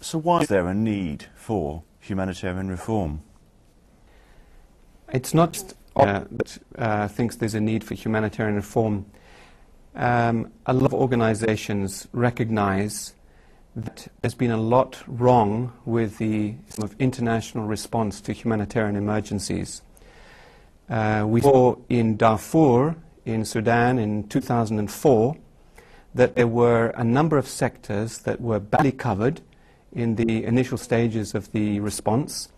So why is there a need for humanitarian reform? It's not just that thinks there's a need for humanitarian reform. A lot of organizations recognize that there's been a lot wrong with the international response to humanitarian emergencies. We saw in Darfur, in Sudan, in 2004, that there were a number of sectors that were badly covered in the initial stages of the response.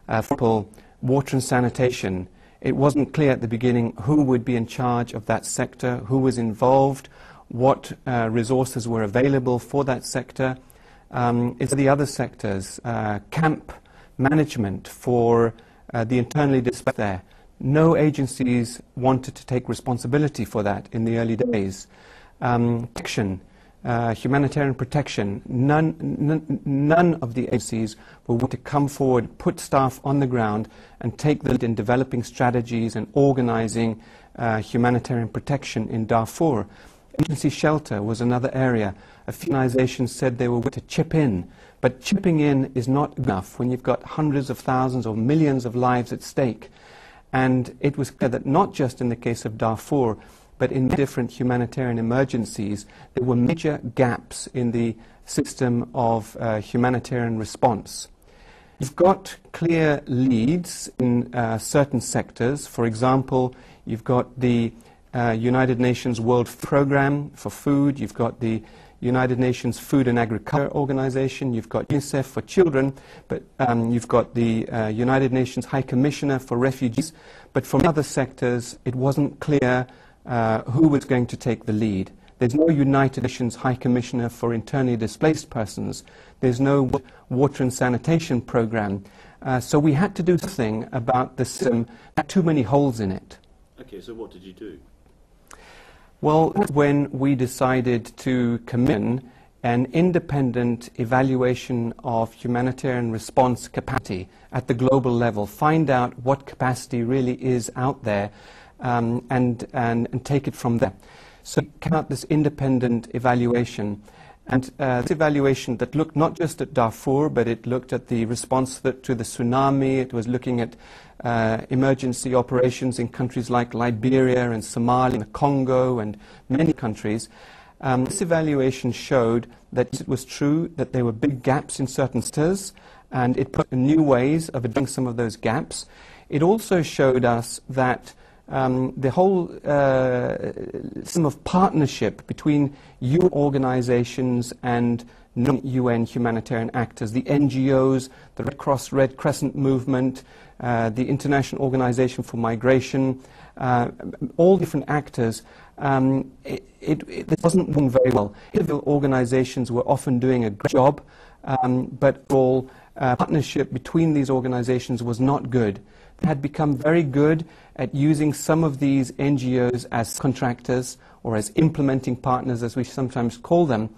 For example, water and sanitation. It wasn't clear at the beginning who would be in charge of that sector, who was involved, what resources were available for that sector. It's the other sectors, camp management for the internally displaced there. No agencies wanted to take responsibility for that in the early days. Protection, humanitarian protection, none of the agencies were willing to come forward, put staff on the ground and take the lead in developing strategies and organizing humanitarian protection in Darfur. Emergency shelter was another area. A few organizations said they were willing to chip in, but chipping in is not enough when you've got hundreds of thousands or millions of lives at stake. And it was clear that not just in the case of Darfur, but in different humanitarian emergencies, there were major gaps in the system of humanitarian response. You've got clear leads in certain sectors. For example, you've got the United Nations World Programme for Food, you've got the United Nations Food and Agriculture Organization, you've got UNICEF for children, but you've got the United Nations High Commissioner for Refugees. But from other sectors, it wasn't clear who was going to take the lead. There's no United Nations High Commissioner for Internally Displaced Persons. There's no water and sanitation program. So we had to do something about the system that had too many holes in it. Okay, so what did you do? Well, when we decided to commission an independent evaluation of humanitarian response capacity at the global level, find out what capacity really is out there, and take it from there. So we came out this independent evaluation, and this evaluation that looked not just at Darfur, but it looked at the response to the tsunami. It was looking at emergency operations in countries like Liberia and Somalia and the Congo and many countries. This evaluation showed that it was true that there were big gaps in certain sectors, and it put new ways of addressing some of those gaps. It also showed us that the whole system of partnership between UN organizations and non-UN humanitarian actors, the NGOs, the Red Cross, Red Crescent movement, the International Organization for Migration, all different actors, it wasn't working very well. Individual organizations were often doing a great job, but all partnership between these organizations was not good. They had become very good at using some of these NGOs as contractors or as implementing partners, as we sometimes call them.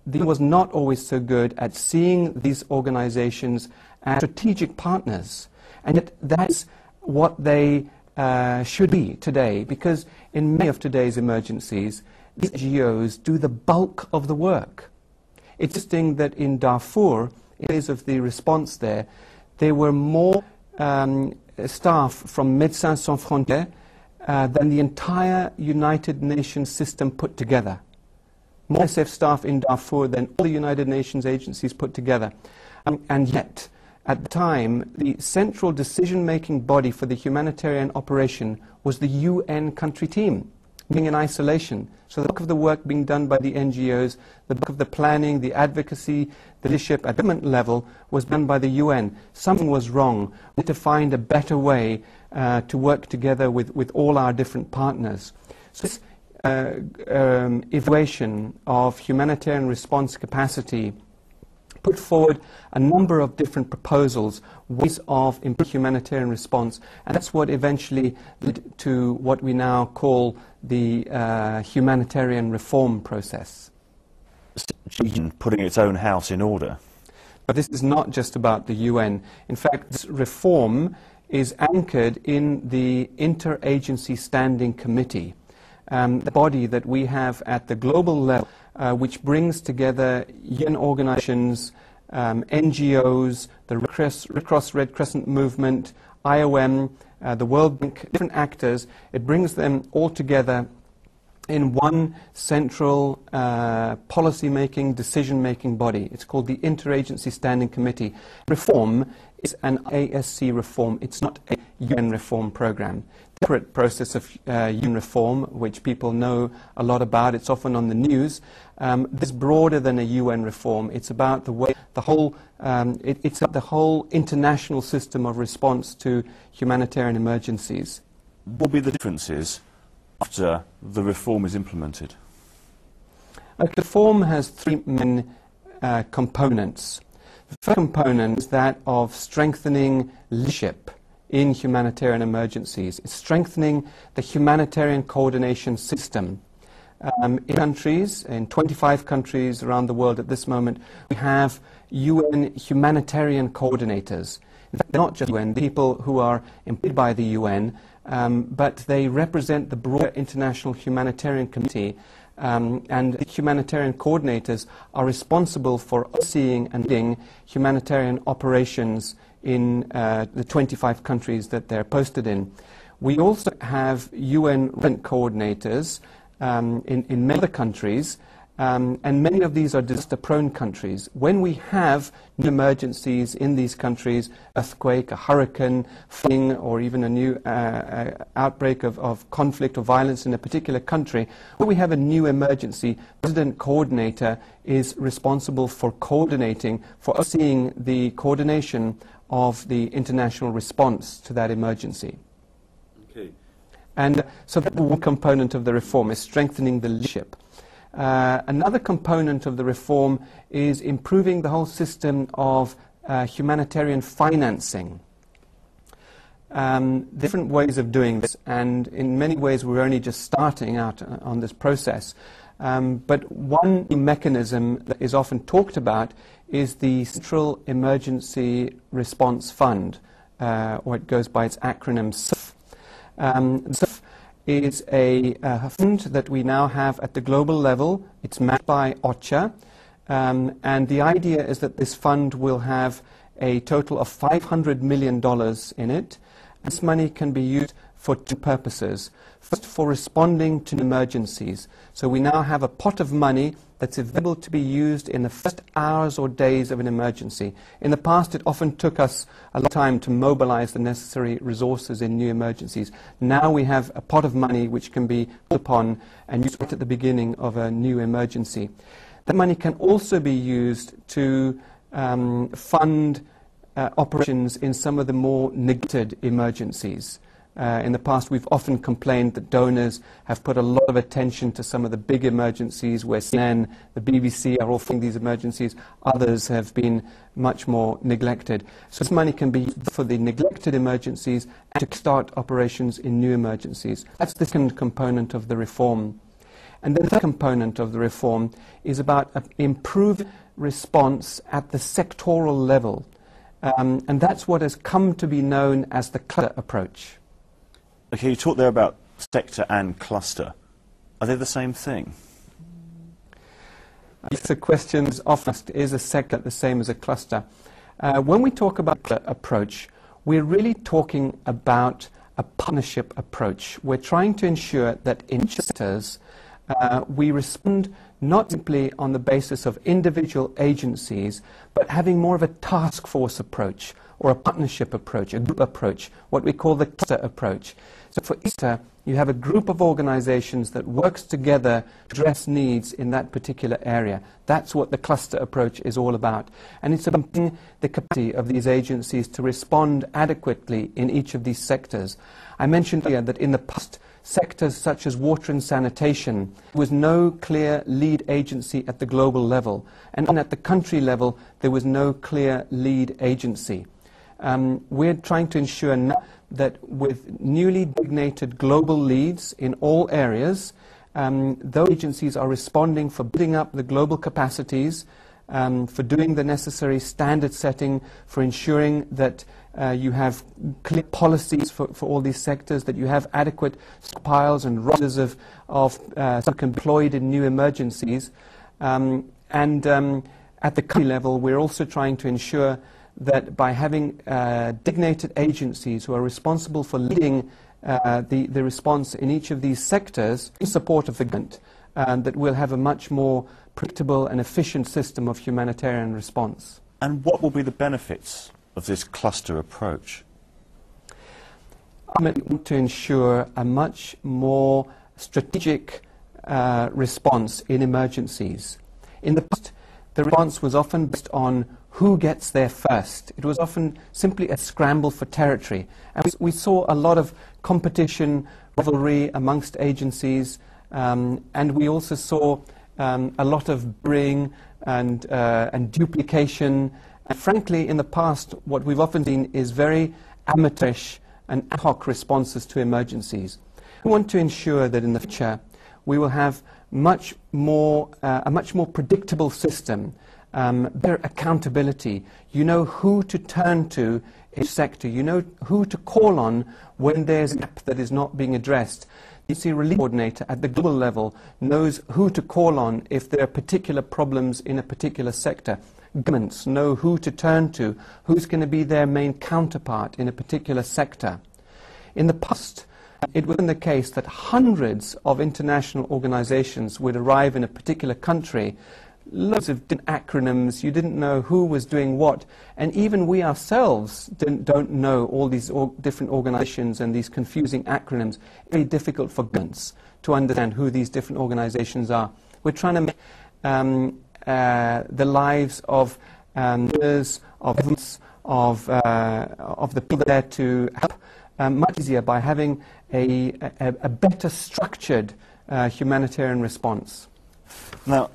They was not always so good at seeing these organizations as strategic partners. And yet that's what they should be today, because in many of today's emergencies, these NGOs do the bulk of the work. It's interesting that in Darfur, in days of the response there were more staff from Médecins Sans Frontières than the entire United Nations system put together. More UNICEF staff in Darfur than all the United Nations agencies put together. And yet, at the time, the central decision-making body for the humanitarian operation was the UN country team, being in isolation. So the bulk of the work being done by the NGOs, the bulk of the planning, the advocacy, the leadership at government level was done by the UN. Something was wrong. We had to find a better way to work together with all our different partners. So this evaluation of humanitarian response capacity put forward a number of different proposals, ways of improving humanitarian response, and that's what eventually led to what we now call the humanitarian reform process. Putting its own house in order. But this is not just about the UN. In fact, this reform is anchored in the Interagency Standing Committee, the body that we have at the global level, which brings together UN organizations, NGOs, the Red Cross Red Crescent movement, IOM, the World Bank, different actors. It brings them all together in one central policy-making, decision-making body. It's called the Interagency Standing Committee. Reform is an ASC reform. It's not a UN reform program. The separate process of UN reform, which people know a lot about, it's often on the news. This is broader than a UN reform. It's about the way the whole, it's about the whole international system of response to humanitarian emergencies. What will be the differences after the reform is implemented? The reform has three main components. The first component is that of strengthening leadership in humanitarian emergencies. It's strengthening the humanitarian coordination system. In countries, in 25 countries around the world at this moment, we have UN humanitarian coordinators. In fact, they're not just UN, people who are employed by the UN, but they represent the broader international humanitarian community, and the humanitarian coordinators are responsible for overseeing and leading humanitarian operations in the 25 countries that they're posted in. We also have UN resident coordinators in many other countries, and many of these are disaster-prone countries. When we have new emergencies in these countries, earthquake, a hurricane, flooding, or even a new outbreak of conflict or violence in a particular country, when we have a new emergency, the resident coordinator is responsible for coordinating, for overseeing the coordination of the international response to that emergency. Okay. And so that's one component of the reform, is strengthening the leadership. Another component of the reform is improving the whole system of humanitarian financing. Different ways of doing this, and in many ways we're only just starting out on this process. But one mechanism that is often talked about is the Central Emergency Response Fund, or it goes by its acronym CERF. CERF is a fund that we now have at the global level. It's managed by UNOCHA, and the idea is that this fund will have a total of $500 million in it. This money can be used for two purposes. First, for responding to emergencies. So we now have a pot of money that's available to be used in the first hours or days of an emergency. In the past, it often took us a long time to mobilize the necessary resources in new emergencies. Now we have a pot of money which can be called upon and used right at the beginning of a new emergency. That money can also be used to fund operations in some of the more neglected emergencies. In the past, we've often complained that donors have put a lot of attention to some of the big emergencies where CNN, the BBC are all funding these emergencies. Others have been much more neglected. So this money can be used for the neglected emergencies and to start operations in new emergencies. That's the second component of the reform. And then the third component of the reform is about improved response at the sectoral level. And that's what has come to be known as the cluster approach. Okay, you talked there about sector and cluster. Are they the same thing? The question is often asked, is a sector the same as a cluster? When we talk about the approach, we're really talking about a partnership approach. We're trying to ensure that in sectors we respond not simply on the basis of individual agencies, but having more of a task force approach, or a partnership approach, a group approach, what we call the cluster approach. So for each sector, you have a group of organizations that works together to address needs in that particular area. That's what the cluster approach is all about. And it's about the capacity of these agencies to respond adequately in each of these sectors. I mentioned earlier that in the past, sectors such as water and sanitation, there was no clear lead agency at the global level. And at the country level, there was no clear lead agency. We're trying to ensure now that with newly designated global leads in all areas, those agencies are responding for building up the global capacities, for doing the necessary standard setting, for ensuring that you have clear policies for all these sectors, that you have adequate stockpiles and rosters of some employed in new emergencies. At the country level, we're also trying to ensure that by having designated agencies who are responsible for leading the response in each of these sectors in support of the government, that we'll have a much more predictable and efficient system of humanitarian response. And what will be the benefits of this cluster approach? I want to ensure a much more strategic response in emergencies. In the past, the response was often based on who gets there first. It was often simply a scramble for territory. And we saw a lot of competition, rivalry amongst agencies, and we also saw a lot of bring and duplication. And frankly, in the past, what we've often seen is very amateurish and ad hoc responses to emergencies. We want to ensure that in the future we will have a much more predictable system, better accountability. You know who to turn to in each sector. You know who to call on when there's a gap that is not being addressed. The emergency relief coordinator at the global level knows who to call on if there are particular problems in a particular sector. Governments know who to turn to, who's going to be their main counterpart in a particular sector. In the past, it was the case that hundreds of international organizations would arrive in a particular country, loads of different acronyms, you didn't know who was doing what, and even we ourselves don't know all these different organizations and these confusing acronyms. It's very difficult for governments to understand who these different organizations are. We're trying to make the lives of leaders, of governments, of the people there to help much easier by having a better structured humanitarian response. Now,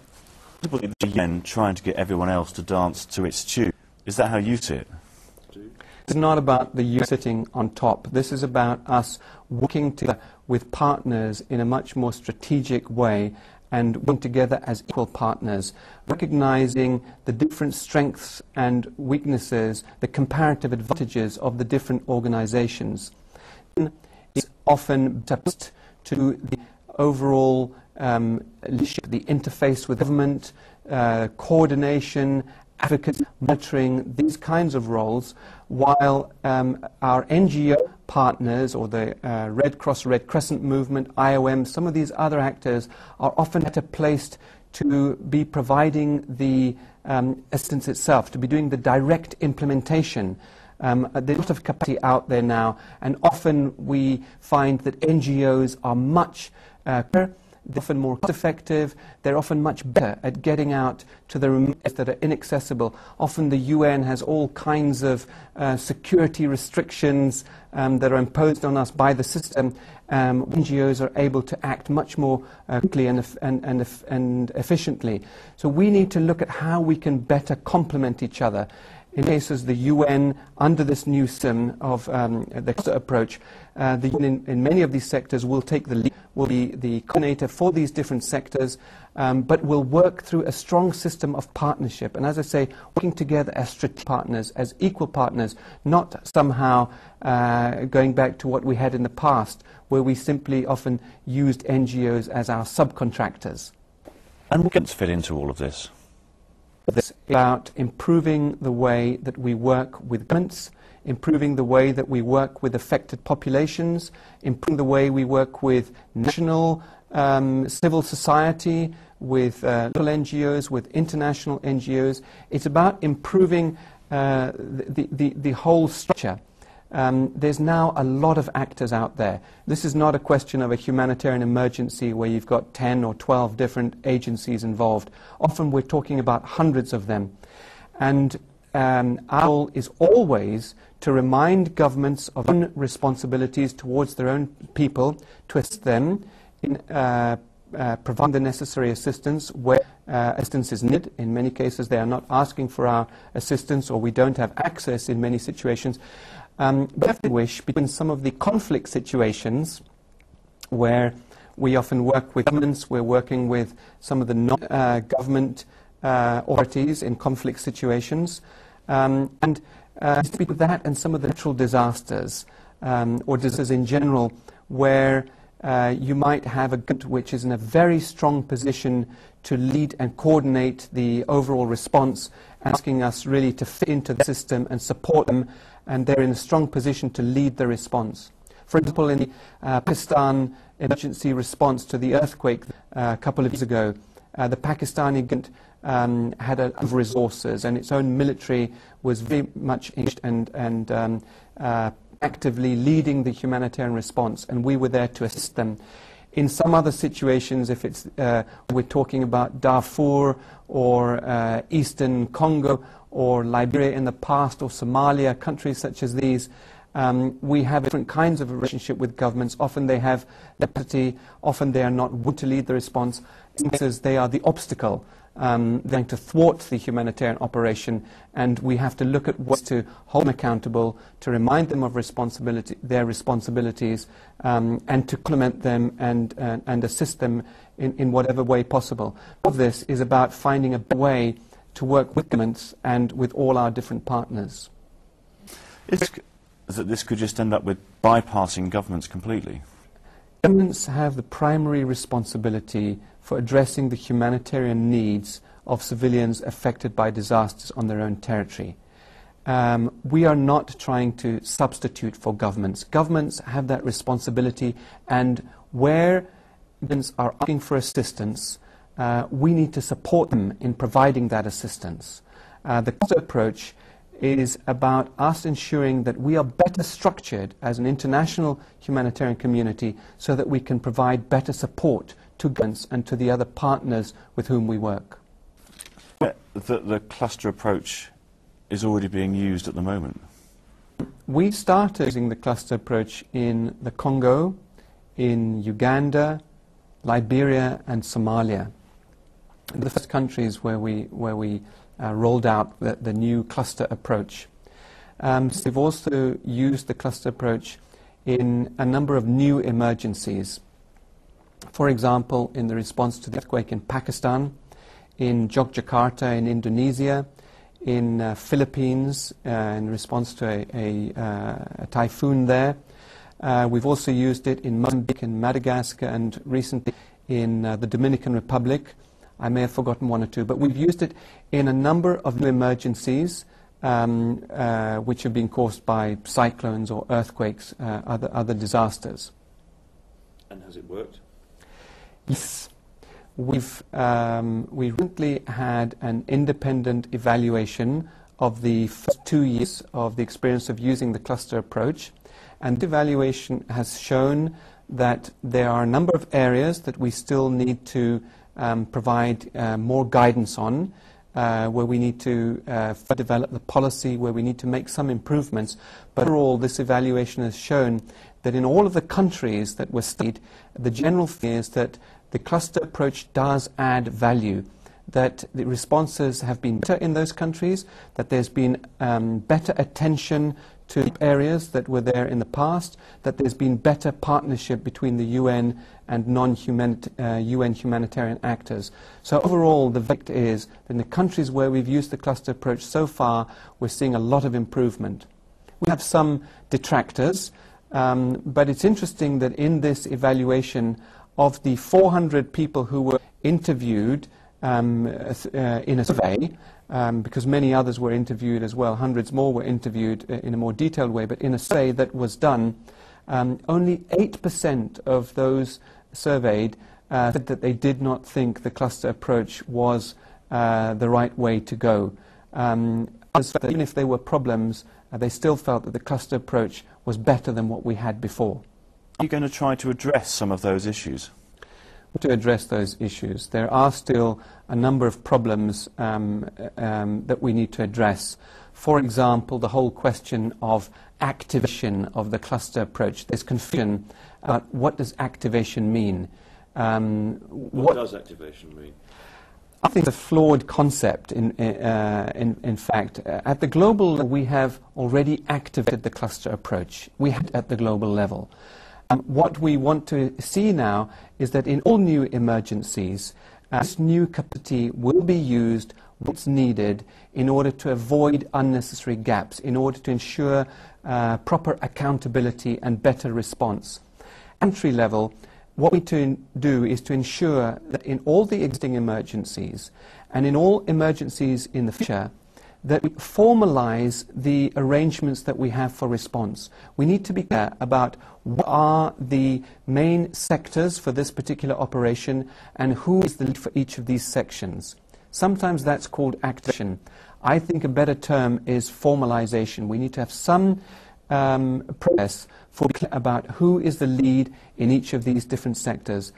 the UN trying to get everyone else to dance to its tune. Is that how you see it? It's not about the UN sitting on top. This is about us working together with partners in a much more strategic way and working together as equal partners, recognizing the different strengths and weaknesses, the comparative advantages of the different organizations. It's often attached to the overall leadership, the interface with government, coordination, advocacy, monitoring, these kinds of roles, while our NGO partners or the Red Cross, Red Crescent movement, IOM, some of these other actors are often better placed to be providing the assistance itself, to be doing the direct implementation. There's a lot of capacity out there now, and often we find that NGOs are much better. They're often more cost-effective. They're often much better at getting out to the remote areas that are inaccessible. Often the UN has all kinds of security restrictions that are imposed on us by the system. NGOs are able to act much more quickly and efficiently. So we need to look at how we can better complement each other. In cases, the UN, under this new system of the cluster approach, the UN in many of these sectors will take the lead, will be the coordinator for these different sectors, but will work through a strong system of partnership. And as I say, working together as strategic partners, as equal partners, not somehow going back to what we had in the past, where we simply often used NGOs as our subcontractors. And what gets fit into all of this? This is about improving the way that we work with governments, improving the way that we work with affected populations, improving the way we work with national civil society, with local NGOs, with international NGOs. It's about improving the whole structure. There's now a lot of actors out there. This is not a question of a humanitarian emergency where you've got 10 or 12 different agencies involved. Often we're talking about hundreds of them. And our goal is always to remind governments of their own responsibilities towards their own people, to assist them in providing the necessary assistance where assistance is needed. In many cases they are not asking for our assistance, or we don't have access in many situations. But I have to wish between some of the conflict situations where we often work with governments, we're working with some of the non-government authorities in conflict situations, and speak with that and some of the natural disasters or disasters in general, where you might have a government which is in a very strong position to lead and coordinate the overall response, asking us really to fit into the system and support them, and they're in a strong position to lead the response. For example, in the Pakistan emergency response to the earthquake a couple of years ago, the Pakistani government had a lot of resources, and its own military was very much engaged and actively leading the humanitarian response, and we were there to assist them. In some other situations, if it's we're talking about Darfur or Eastern Congo or Liberia in the past, or Somalia, countries such as these, we have different kinds of relationship with governments. Often they have deputy, often they are not willing to lead the response. In cases they are the obstacle, going to thwart the humanitarian operation, and we have to look at ways to hold them accountable, to remind them of their responsibilities, and to complement them and assist them in whatever way possible. All of this is about finding a way to work with governments and with all our different partners. That this could just end up with bypassing governments completely? Governments have the primary responsibility for addressing the humanitarian needs of civilians affected by disasters on their own territory. We are not trying to substitute for governments. Governments have that responsibility, and where governments are asking for assistance, we need to support them in providing that assistance. The cluster approach is about us ensuring that we are better structured as an international humanitarian community so that we can provide better support to governments and to the other partners with whom we work. The cluster approach is already being used at the moment. We started using the cluster approach in the Congo, in Uganda, Liberia and Somalia. The first countries where we rolled out the new cluster approach. So we've also used the cluster approach in a number of new emergencies. For example, in the response to the earthquake in Pakistan, in Yogyakarta in Indonesia, in Philippines in response to a typhoon there. We've also used it in Mozambique and Madagascar, and recently in the Dominican Republic. I may have forgotten one or two, but we've used it in a number of new emergencies which have been caused by cyclones or earthquakes, other disasters. And has it worked? Yes. We recently had an independent evaluation of the first 2 years of the experience of using the cluster approach, and the evaluation has shown that there are a number of areas that we still need to provide more guidance on, where we need to develop the policy, where we need to make some improvements. But overall, this evaluation has shown that in all of the countries that were studied, the general feeling is that the cluster approach does add value, that the responses have been better in those countries, that there's been better attention to areas that were there in the past, that there's been better partnership between the UN and non-UN humanitarian actors. So overall, the verdict is that in the countries where we've used the cluster approach so far, we're seeing a lot of improvement. We have some detractors, but it's interesting that in this evaluation, of the 400 people who were interviewed in a survey, because many others were interviewed as well, hundreds more were interviewed in a more detailed way, but in a survey that was done, only 8% of those surveyed said that they did not think the cluster approach was the right way to go. Even if there were problems, they still felt that the cluster approach was better than what we had before. Are you going to try to address some of those issues? To address those issues, there are still a number of problems that we need to address. For example, the whole question of activation of the cluster approach. There's confusion about what does activation mean. What does activation mean? I think it's a flawed concept. In fact, at the global level, we have already activated the cluster approach. We had it at the global level. What we want to see now is that in all new emergencies, this new capacity will be used what's needed in order to avoid unnecessary gaps, in order to ensure proper accountability and better response. Country level, what we need to do is to ensure that in all the existing emergencies and in all emergencies in the future, that we formalize the arrangements that we have for response. We need to be clear about what are the main sectors for this particular operation and who is the lead for each of these sections. Sometimes that's called activation. I think a better term is formalization. We need to have some process for being clear about who is the lead in each of these different sectors.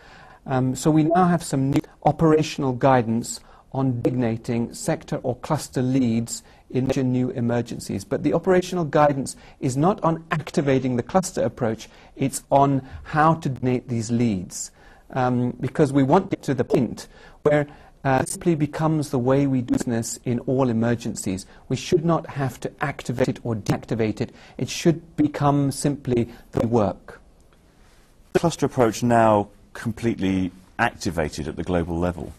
So we now have some new operational guidance on designating sector or cluster leads in new emergencies. But the operational guidance is not on activating the cluster approach, it's on how to designate these leads. Because we want to get to the point where it simply becomes the way we do business in all emergencies. We should not have to activate it or deactivate it. It should become simply the way we work. The cluster approach now completely activated at the global level?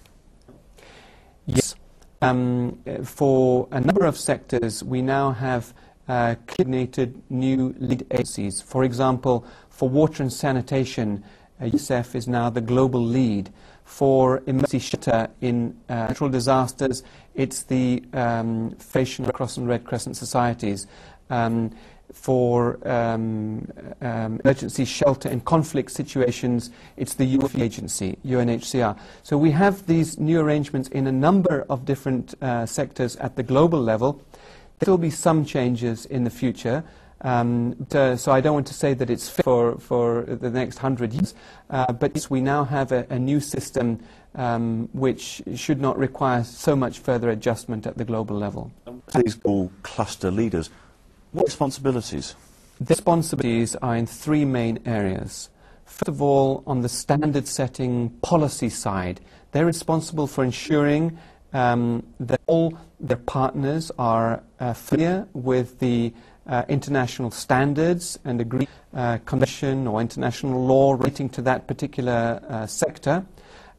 Yes. For a number of sectors, we now have coordinated new lead agencies. For example, for water and sanitation, UNICEF is now the global lead. For emergency shelter in natural disasters, it's the Federation of Red Cross and Red Crescent Societies. For emergency shelter in conflict situations, it's the UN agency, UNHCR. So we have these new arrangements in a number of different sectors at the global level. There will be some changes in the future. So I don't want to say that it's fit for the next 100 years, but yes, we now have a new system which should not require so much further adjustment at the global level. These all cluster leaders, what responsibilities? The responsibilities are in three main areas. First of all, on the standard setting policy side, they're responsible for ensuring that all their partners are familiar with the international standards and agreed convention or international law relating to that particular sector.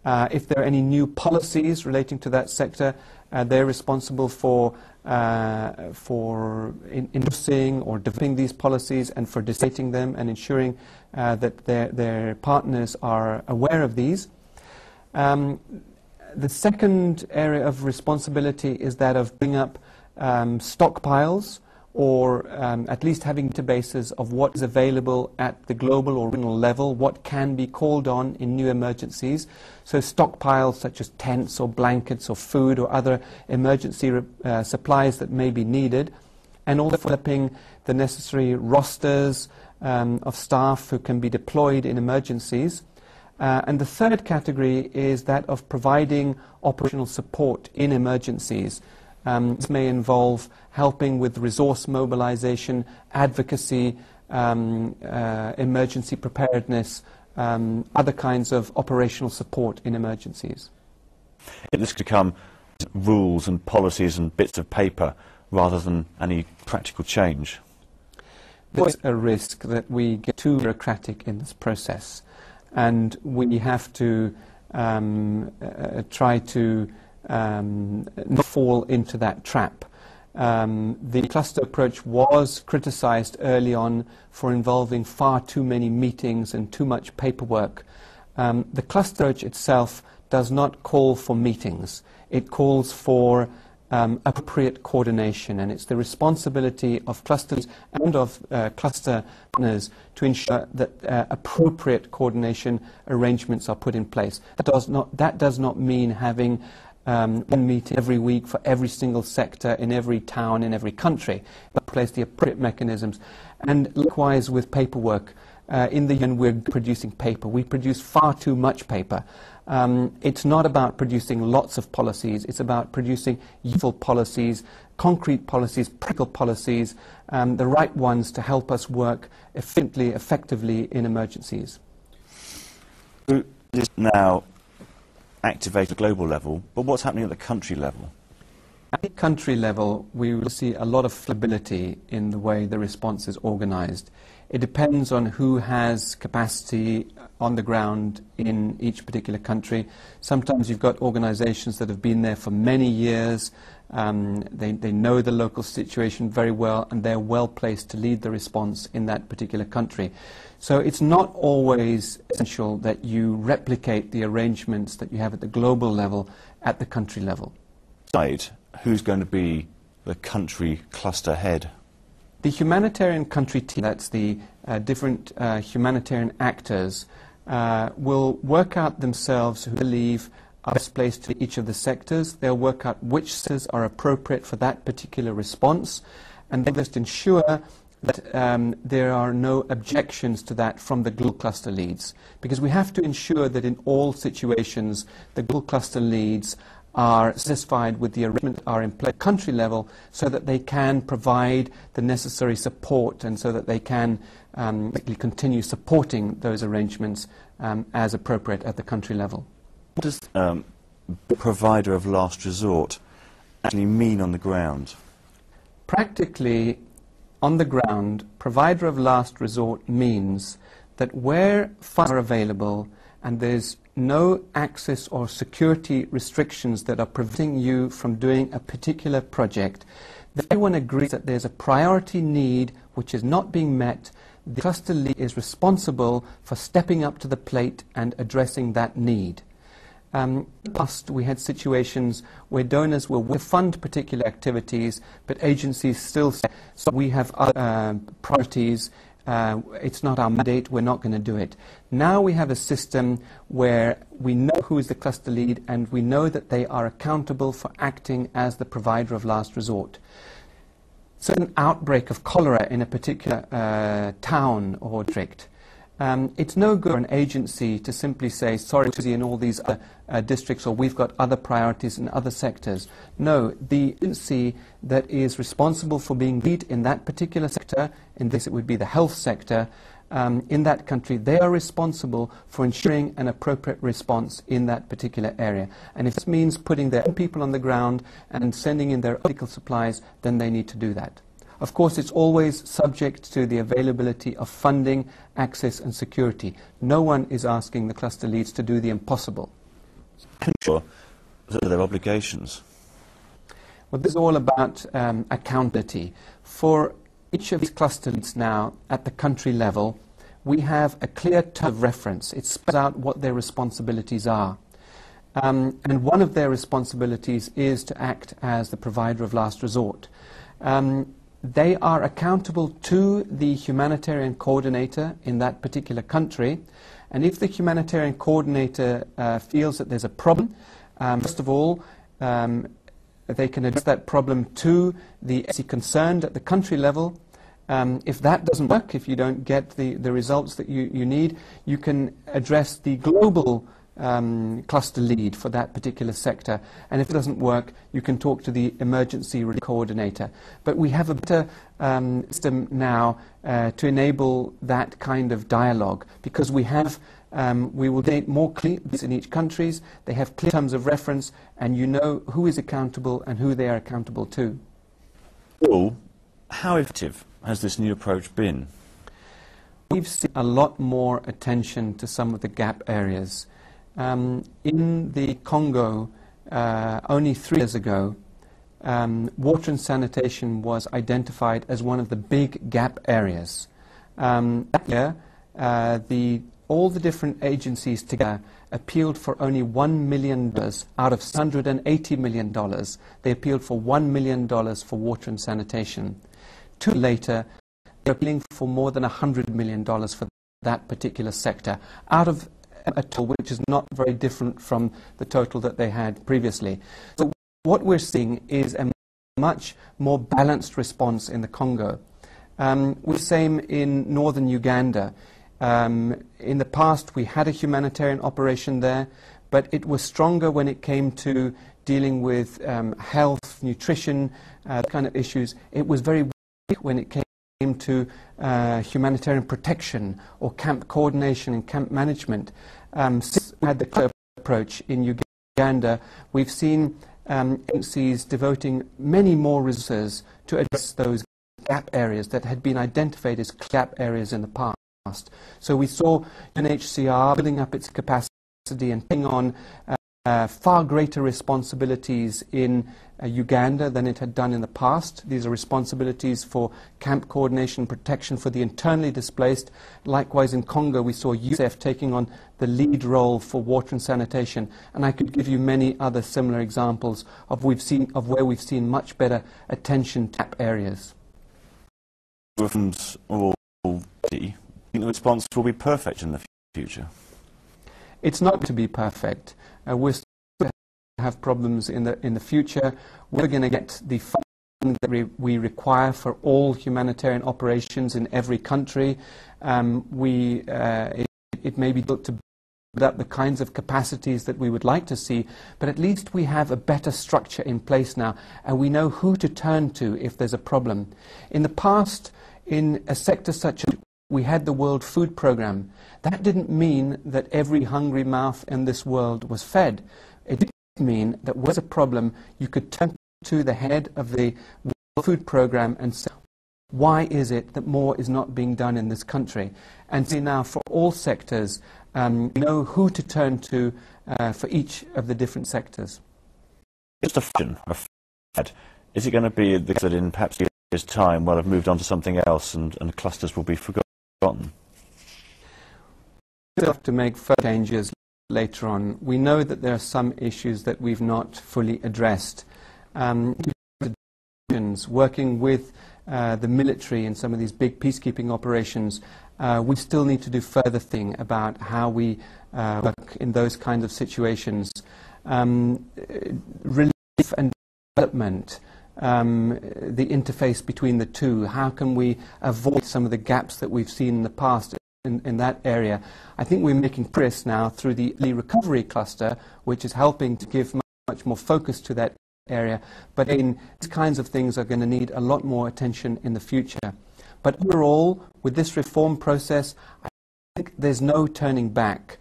If there are any new policies relating to that sector, they're responsible for endorsing or developing these policies and for deciding them and ensuring that their partners are aware of these. The second area of responsibility is that of bringing up stockpiles, or at least having databases of what is available at the global or regional level, what can be called on in new emergencies. So stockpiles such as tents or blankets or food or other emergency supplies that may be needed, and also developing the necessary rosters of staff who can be deployed in emergencies. And the third category is that of providing operational support in emergencies. This may involve helping with resource mobilization, advocacy, emergency preparedness, other kinds of operational support in emergencies. This could become rules and policies and bits of paper rather than any practical change. There's a risk that we get too bureaucratic in this process, and we have to try to not fall into that trap. The cluster approach was criticized early on for involving far too many meetings and too much paperwork. The cluster approach itself does not call for meetings. It calls for appropriate coordination, and it's the responsibility of clusters and of cluster partners to ensure that appropriate coordination arrangements are put in place. That does not mean having one meeting every week for every single sector in every town in every country, but place the appropriate mechanisms. And likewise with paperwork. In the UN we're producing paper. We produce far too much paper. It's not about producing lots of policies, it's about producing useful policies, concrete policies, practical policies, the right ones to help us work efficiently, effectively in emergencies. This is now activate at global level, but what's happening at the country level? At the country level, we will see a lot of flexibility in the way the response is organized. It depends on who has capacity on the ground in each particular country. Sometimes you've got organizations that have been there for many years, They know the local situation very well, and they're well placed to lead the response in that particular country. So it's not always essential that you replicate the arrangements that you have at the global level at the country level. Who's going to be the country cluster head? The humanitarian country team, that's the different humanitarian actors, will work out themselves who believe are best placed to each of the sectors. They'll work out which sectors are appropriate for that particular response, and they'll just ensure that there are no objections to that from the global cluster leads, because we have to ensure that in all situations the global cluster leads are satisfied with the arrangements that are in place at country level, so that they can provide the necessary support and so that they can continue supporting those arrangements as appropriate at the country level. What does provider of last resort actually mean on the ground? Practically, on the ground, provider of last resort means that where funds are available and there's no access or security restrictions that are preventing you from doing a particular project, that everyone agrees that there's a priority need which is not being met, the cluster lead is responsible for stepping up to the plate and addressing that need. In the past, we had situations where donors will fund particular activities, but agencies still say, so we have other priorities, it's not our mandate, we're not going to do it. Now we have a system where we know who is the cluster lead and we know that they are accountable for acting as the provider of last resort. So an outbreak of cholera in a particular town or district, it's no good for an agency to simply say, sorry, we're in all these other districts, or we've got other priorities in other sectors. No, the agency that is responsible for being lead in that particular sector, in this it would be the health sector, in that country, they are responsible for ensuring an appropriate response in that particular area. And if this means putting their own people on the ground and sending in their own medical supplies, then they need to do that. Of course, it's always subject to the availability of funding, access and security. No one is asking the cluster leads to do the impossible. Sure. What are their obligations? Well, this is all about accountability. For each of these cluster leads now, at the country level, we have a clear term of reference. It spells out what their responsibilities are. And one of their responsibilities is to act as the provider of last resort. They are accountable to the humanitarian coordinator in that particular country, and if the humanitarian coordinator feels that there's a problem, first of all, they can address that problem to the agency concerned at the country level. If that doesn't work, if you don't get the results that you need, you can address the global cluster lead for that particular sector, and if it doesn't work, you can talk to the emergency relief coordinator. But we have a better system now to enable that kind of dialogue, because we have we will date more clearly in each countries. They have clear terms of reference, and you know who is accountable and who they are accountable to. Well, how effective has this new approach been? We've seen a lot more attention to some of the gap areas. In the Congo, only 3 years ago, water and sanitation was identified as one of the big gap areas. That year, all the different agencies together appealed for only $1 million out of $180 million. They appealed for $1 million for water and sanitation. 2 years later, they're appealing for more than $100 million for that particular sector, out of a total which is not very different from the total that they had previously. So what we're seeing is a much more balanced response in the Congo. We're the same in northern Uganda. In the past, we had a humanitarian operation there, but it was stronger when it came to dealing with health, nutrition, kind of issues. It was very weak when it came to humanitarian protection or camp coordination and camp management. Since we had the clear approach in Uganda, we've seen agencies devoting many more resources to address those gap areas that had been identified as gap areas in the past. So we saw UNHCR building up its capacity and taking on far greater responsibilities in Uganda than it had done in the past. These are responsibilities for camp coordination, protection for the internally displaced. Likewise, in Congo, we saw UNICEF taking on the lead role for water and sanitation. And I could give you many other similar examples of where we've seen much better attention to areas. Reforms already, do you think the response will be perfect in the future? It's not to be perfect. We're still going to have problems in the future. We're going to get the funding that we require for all humanitarian operations in every country. It may be built to build up the kinds of capacities that we would like to see, but at least we have a better structure in place now, and we know who to turn to if there's a problem. In the past, in a sector such as we had the World Food Programme. That didn't mean that every hungry mouth in this world was fed. It did mean that was a problem, you could turn to the head of the World Food Programme and say, why is it that more is not being done in this country? And see now for all sectors, know who to turn to for each of the different sectors. Just a question of that. Is it going to be the case that in perhaps years' time we'll have moved on to something else and clusters will be forgotten? We'll have to make further changes later on. We know that there are some issues that we've not fully addressed. Working with the military in some of these big peacekeeping operations, we still need to do further thing about how we work in those kinds of situations. Relief and development, the interface between the two, how can we avoid some of the gaps that we've seen in the past in that area. I think we're making progress now through the early recovery cluster, which is helping to give much more focus to that area. But again, these kinds of things are going to need a lot more attention in the future. But overall, with this reform process, I think there's no turning back.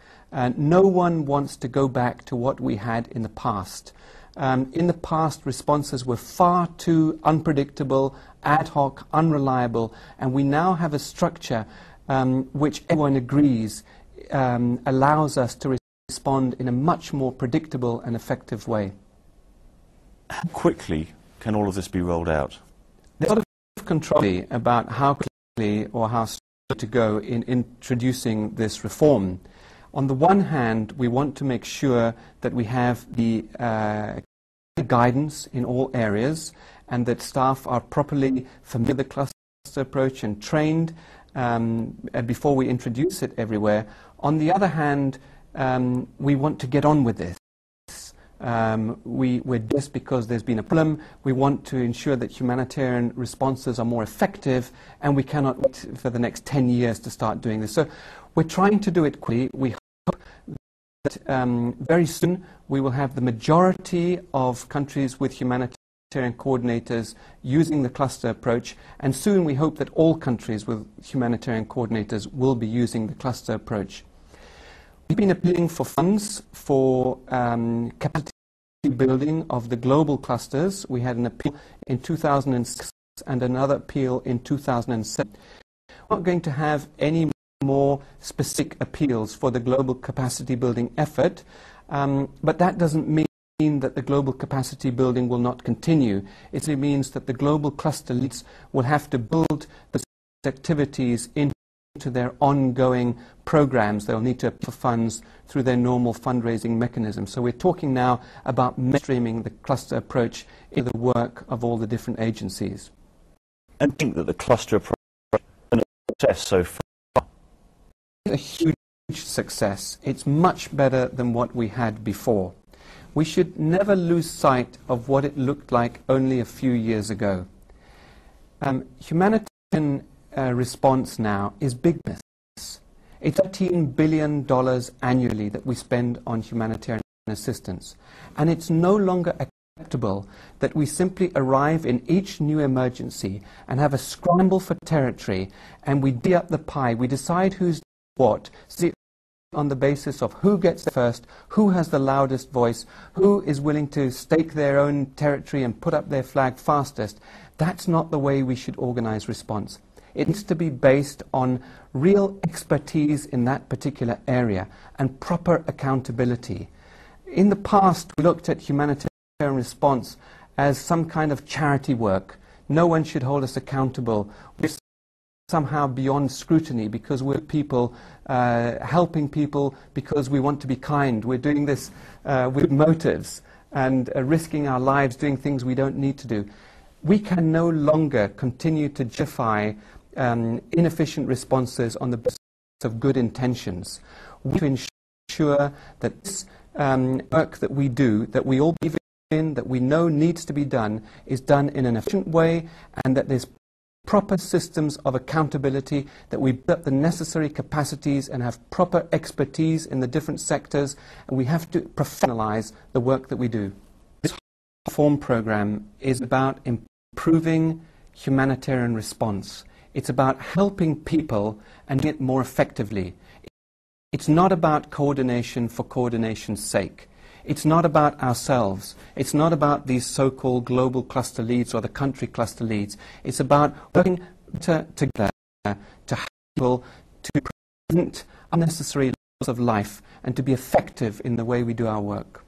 No one wants to go back to what we had in the past. In the past, responses were far too unpredictable, ad hoc, unreliable, and we now have a structure which everyone agrees allows us to respond in a much more predictable and effective way. How quickly can all of this be rolled out? There's a lot of controversy about how quickly or how slow to go in introducing this reform. On the one hand, we want to make sure that we have the guidance in all areas and that staff are properly familiar with the cluster approach and trained before we introduce it everywhere. On the other hand, we want to get on with this. We're just because there's been a problem, we want to ensure that humanitarian responses are more effective, and we cannot wait for the next 10 years to start doing this. So we're trying to do it quickly. We hope that very soon we will have the majority of countries with humanitarian coordinators using the cluster approach, and soon we hope that all countries with humanitarian coordinators will be using the cluster approach. We've been appealing for funds for capacity building of the global clusters. We had an appeal in 2006 and another appeal in 2007. We're not going to have any more specific appeals for the global capacity building effort, but that doesn't mean that the global capacity building will not continue. It simply means that the global cluster leads will have to build those activities into their ongoing programs. They'll need to apply for funds through their normal fundraising mechanism. So we're talking now about mainstreaming the cluster approach in the work of all the different agencies. And I think that the cluster approach has been a success so far. A huge success. It's much better than what we had before. We should never lose sight of what it looked like only a few years ago. Humanitarian response now is big business. It's $13 billion annually that we spend on humanitarian assistance. And it's no longer acceptable that we simply arrive in each new emergency and have a scramble for territory, and we divvy up the pie. We decide who's what, see on the basis of who gets there first, who has the loudest voice, who is willing to stake their own territory and put up their flag fastest. That's not the way we should organize response. It needs to be based on real expertise in that particular area and proper accountability. In the past, we looked at humanitarian response as some kind of charity work. No one should hold us accountable. We're somehow beyond scrutiny because we're people helping people because we want to be kind. We're doing this with motives and risking our lives doing things we don't need to do. We can no longer continue to justify inefficient responses on the basis of good intentions. We have to ensure that this work that we do, that we all believe in, that we know needs to be done, is done in an efficient way, and that there's proper systems of accountability, that we build up the necessary capacities and have proper expertise in the different sectors, and we have to professionalize the work that we do. This reform program is about improving humanitarian response. It's about helping people and doing it more effectively. It's not about coordination for coordination's sake. It's not about ourselves. It's not about these so-called global cluster leads or the country cluster leads. It's about working together to help people to prevent unnecessary loss of life and to be effective in the way we do our work.